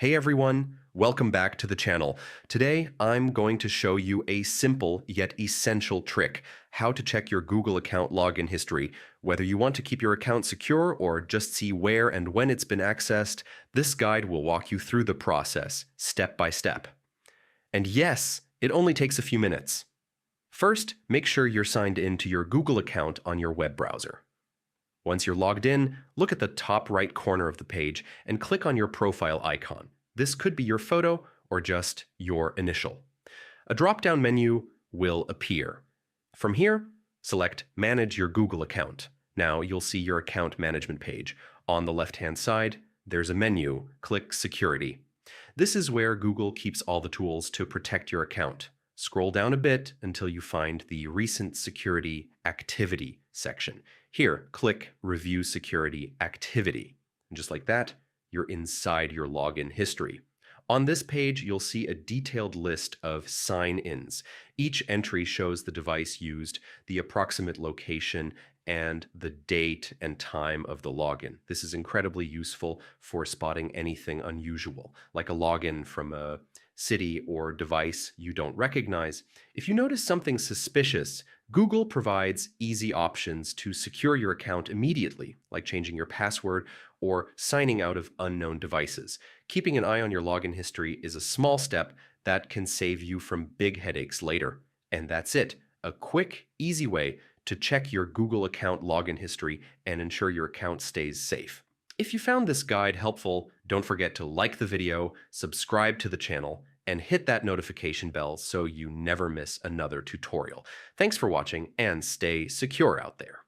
Hey everyone, welcome back to the channel. Today, I'm going to show you a simple yet essential trick, how to check your Google account login history. Whether you want to keep your account secure or just see where and when it's been accessed, this guide will walk you through the process, step by step. And yes, it only takes a few minutes. First, make sure you're signed in to your Google account on your web browser. Once you're logged in, look at the top right corner of the page and click on your profile icon. This could be your photo or just your initial. A drop-down menu will appear. From here, select Manage your Google account. Now you'll see your account management page. On the left-hand side, there's a menu. Click Security. This is where Google keeps all the tools to protect your account. Scroll down a bit until you find the Recent Security Activity section. Here, click Review Security Activity. And just like that, you're inside your login history. On this page, you'll see a detailed list of sign-ins. Each entry shows the device used, the approximate location, and the date and time of the login. This is incredibly useful for spotting anything unusual, like a login from a city or device you don't recognize. If you notice something suspicious, Google provides easy options to secure your account immediately, like changing your password or signing out of unknown devices. Keeping an eye on your login history is a small step that can save you from big headaches later. And that's it, a quick, easy way to check your Google account login history and ensure your account stays safe. If you found this guide helpful, don't forget to like the video, subscribe to the channel, and hit that notification bell so you never miss another tutorial. Thanks for watching and stay secure out there.